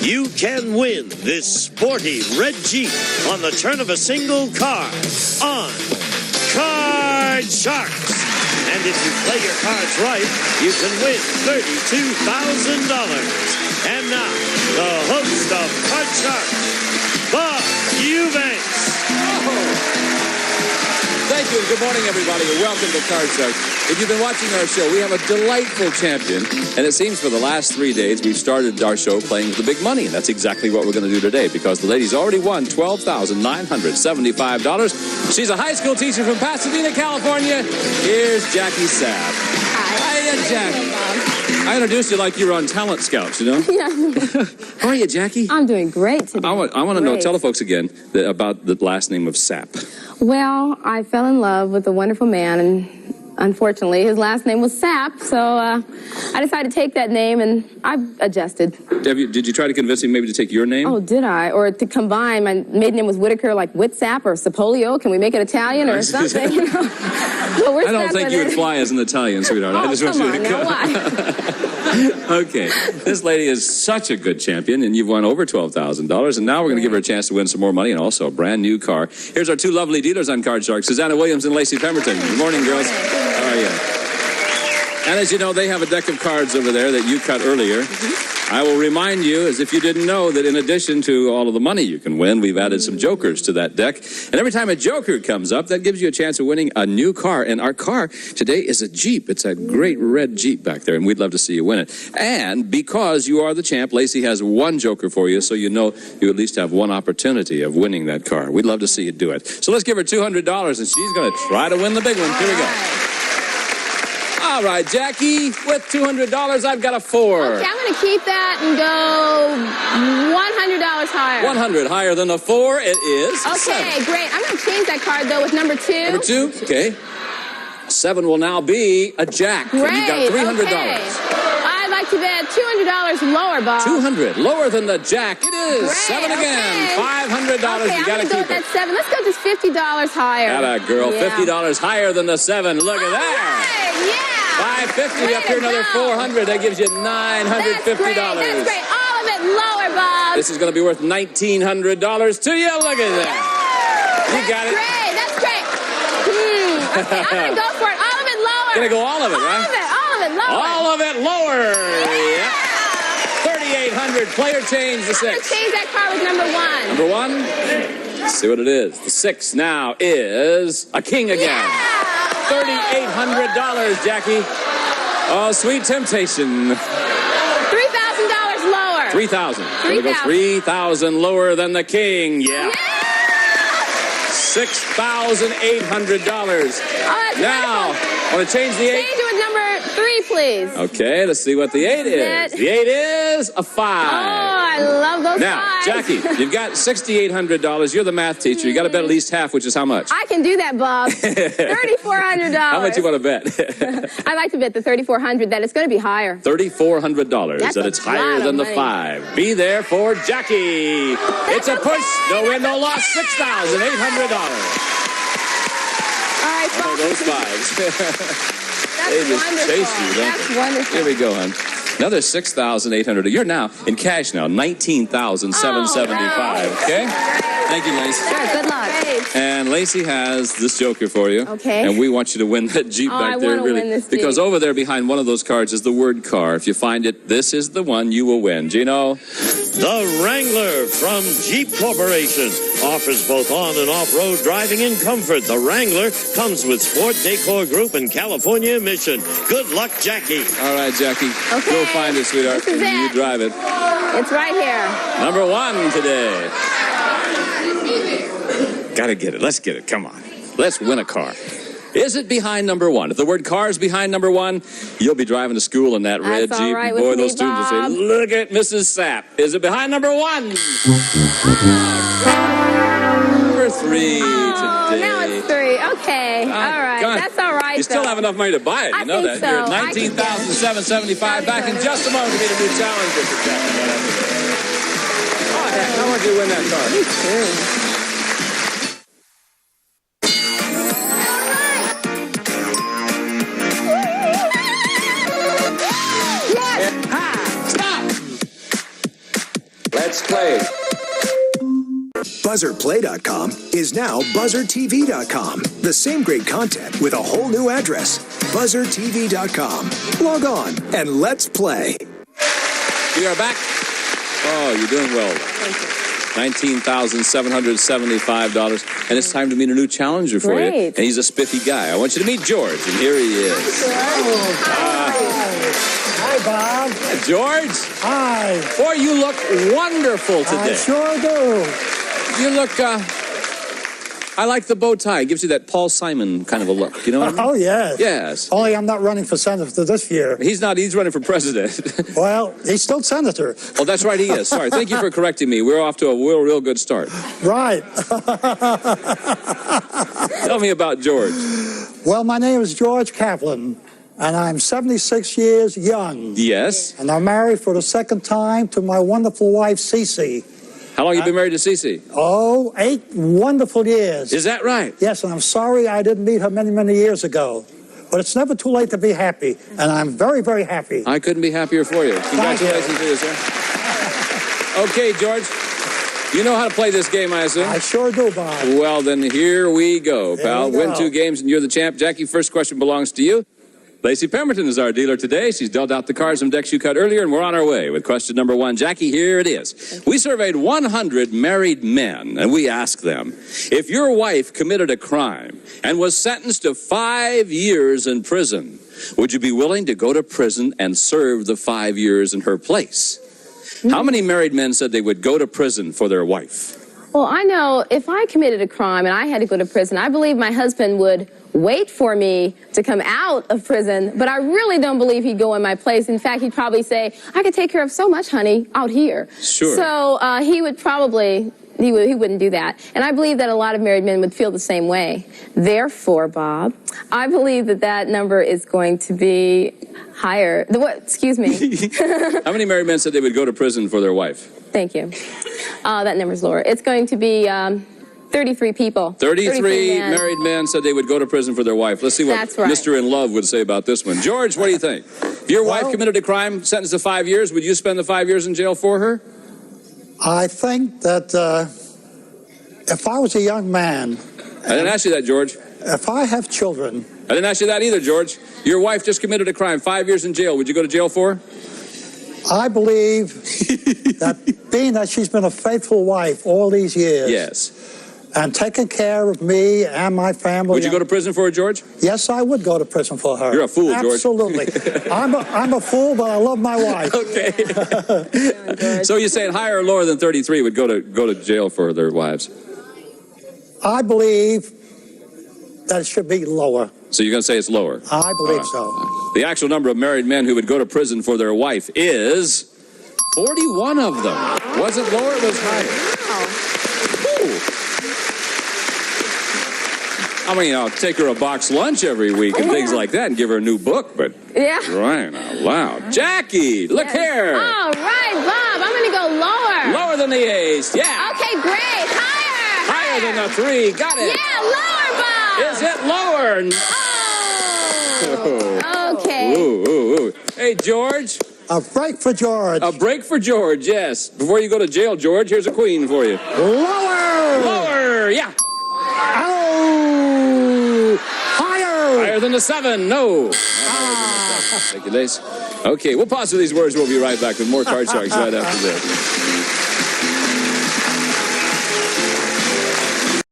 you can win this sporty red Jeep on the turn of a single car on Card Sharks. And if you play your cards right, you can win $32,000. And now, the host of Card Sharks, Bob Eubanks. Thank you, and good morning, everybody, and welcome to Card Sharks. If you've been watching our show, we have a delightful champion, and it seems for the last 3 days we've started our show playing with the big money, and that's exactly what we're going to do today, because the lady's already won $12,975. She's a high school teacher from Pasadena, California. Here's Jackie Sapp. Hi. Hiya, Jack. I introduced you like you were on Talent Scouts, you know? Yeah. How are you, Jackie? I'm doing great today. I want to know, tell the folks again about the last name of Sapp. Well, I fell in love with a wonderful man, and unfortunately, his last name was Sapp, so I decided to take that name, and I've adjusted. Did you try to convince him maybe to take your name? Oh, did I? Or to combine, my maiden name was Whitaker, like Whitsap or Sapolio. Can we make it Italian or something? You know? Well, I don't think you would fly as an Italian, sweetheart. Oh, I just want you to now, why? Okay, this lady is such a good champion, and you've won over $12,000, and now we're going to give her a chance to win some more money and also a brand new car. Here's our two lovely dealers on Card Sharks, Susanna Williams and Lacey Pemberton. Good morning, girls. How are you? And as you know, they have a deck of cards over there that you cut earlier. I will remind you, as if you didn't know, that in addition to all of the money you can win, we've added some jokers to that deck. And every time a joker comes up, that gives you a chance of winning a new car. And our car today is a Jeep. It's a great red Jeep back there, and we'd love to see you win it. And because you are the champ, Lacey has one joker for you, so you know you at least have one opportunity of winning that car. We'd love to see you do it. So let's give her $200, and she's going to try to win the big one. Here we go. All right, Jackie, with $200, I've got a 4. Okay, I'm going to keep that and go $100 higher. 100 higher than a 4, it is. Okay, 7. great. I'm going to change that card, though, with number 2. Number 2, okay. 7 will now be a jack. Great, You've got $300. Okay. I'd like to bet $200 lower, Bob. 200, lower than the jack. It is. Great, 7 again. okay. $500. Okay, You got to keep go with it. that 7. Let's go just $50 higher. Atta girl, Yeah. $50 higher than the 7. Look at that. Right, yeah. $550 up here, another go. $400. That gives you $950. That's great. All of it lower, Bob. This is going to be worth $1,900 to you. Look at that. You got it. That's great. Okay, I'm going to go for it. All of it lower. Gonna go all of it, right? All of it lower. All of it lower. Yeah. Yep. 3,800. Player change the 6. I'm going to change that car with number 1. Number 1. Let's see what it is. The 6 now is a king again. Yeah. $3,800, Jackie. Oh, sweet temptation. $3,000 lower. 3,000. Gonna go 3,000 lower than the king. Yeah. $6,800. Oh, Now, want to change the 8? Change it with number 3, please. Okay, let's see what the 8 is. The 8 is a 5. Oh, I love those Now, 5s. Jackie, you've got $6,800. You're the math teacher. You got to bet at least half, which is how much? I can do that, Bob. $3,400. How much you want to bet? I'd like to bet the $3,400 that it's going to be higher. $3,400. That's That it's higher than the money. 5. Be there for Jackie. It's a push. No win, no loss. $6,800. All right, Oh, Bob. those 5s. That's They just wonderful. chase you, don't That's they? wonderful. Here we go, hon. Another $6,800. You're now in cash now, $19,775. Okay? Thank you, Lacey. Sure, good luck. And Lacey has this joker for you. Okay. And we want you to win that Jeep Oh, back I there, wanna really. win this Because Jeep. over there behind one of those cards is the word car. If you find it, this is the one you will win. Gino? The Wrangler from Jeep Corporation offers both on and off-road driving in comfort. The Wrangler comes with Sport Decor Group and California Mission. Good luck, Jackie. All right, Jackie. Okay. Go find it, sweetheart. This is and you it. drive it. It's right here. Number 1 today. Gotta get it. Let's get it. Come on. Let's win a car. Is it behind number 1? If the word car is behind number 1, you'll be driving to school in that red That's all Jeep. right Boy, with me, those students will Bob. say, look at Mrs. Sapp. Is it behind number 1? Number 3 Oh, today. now it's 3. Okay. All right. God, That's all right, you still though. have enough money to buy it. You I know think that. You're so. at I can get it. $19,775. Back in just a moment to be the new challenger for Jackie. Oh, heck, I want you to win that car. Me too. play. BuzzerPlay.com is now BuzzerTV.com. The same great content with a whole new address. BuzzerTV.com. Log on and let's play. We are back. Oh, you're doing well. Thank you. $19,775. And it's time to meet a new challenger for you. Great. And he's a spiffy guy. I want you to meet George, and here he is. Hi, Bob. George. Hi. Boy, you look wonderful today. I sure do. You look, I like the bow tie. It gives you that Paul Simon kind of a look. You know what I mean? Oh, yes. Yes. Only I'm not running for senator this year. He's not. He's running for president. Well, he's still senator. Oh, that's right. He is. Sorry. Thank you for correcting me. We're off to a real good start. Right. Tell me about George. Well, my name is George Kaplan, and I'm 76 years young. Yes. And I'm married for the second time to my wonderful wife, Cece. How long have you been married to Cece? Oh, 8 wonderful years. Is that right? Yes, and I'm sorry I didn't meet her many, many years ago. But it's never too late to be happy, and I'm very, very happy. I couldn't be happier for you. Congratulations to you, sir. Okay, George. You know how to play this game, I assume? I sure do, Bob. Well, then here we go, pal. we go. Win 2 games, and you're the champ. Jackie, first question belongs to you. Lacey Pemberton is our dealer today. She's dealt out the cards from decks you cut earlier, and we're on our way with question number 1. Jackie, here it is. We surveyed 100 married men, and we asked them, if your wife committed a crime and was sentenced to 5 years in prison, would you be willing to go to prison and serve the 5 years in her place? How many married men said they would go to prison for their wife? Well, I know if I committed a crime and I had to go to prison, I believe my husband would wait for me to come out of prison, but I really don't believe he'd go in my place. In fact, he'd probably say, I could take care of so much, honey, out here. Sure. So he would probably, he wouldn't do that. And I believe that a lot of married men would feel the same way. Therefore, Bob, I believe that that number is going to be higher. Excuse me. How many married men said they would go to prison for their wife? Thank you. That number's lower. It's going to be 33 people. 33 married men said they would go to prison for their wife. Let's see what That's right. Mr. In Love would say about this one. George, what do you think? If your wife committed a crime, sentenced to 5 years, would you spend the 5 years in jail for her? I think that if I was a young man... I didn't ask you that, George. If I have children... I didn't ask you that either, George. Your wife just committed a crime, 5 years in jail. Would you go to jail for her? I believe that being that she's been a faithful wife all these years... Yes. And taking care of me and my family... Would you go to prison for her, George? Yes, I would go to prison for her. You're a fool, George. Absolutely. I'm a fool, but I love my wife. Okay. So you're saying higher or lower than 33 would go to jail for their wives? I believe that it should be lower. So you're going to say it's lower? I believe so. The actual number of married men who would go to prison for their wife is 41 of them. Was it lower? It was higher. I mean, I'll take her a box lunch every week and things like that and give her a new book, but right out loud. Jackie, look here. All right, Bob, I'm going to go lower. Lower than the ace, yeah. Okay, great. Higher. Higher than the 3, got it. Yeah, lower, Bob. Is it lower? Oh, okay. Ooh. Hey, George. A break for George. A break for George, yes. Before you go to jail, George, here's a queen for you. Lower. Lower, yeah. Oh, higher. Higher than the 7, no. Thank you, Lace. Okay, we'll pause for these words. We'll be right back with more Card Sharks right after this.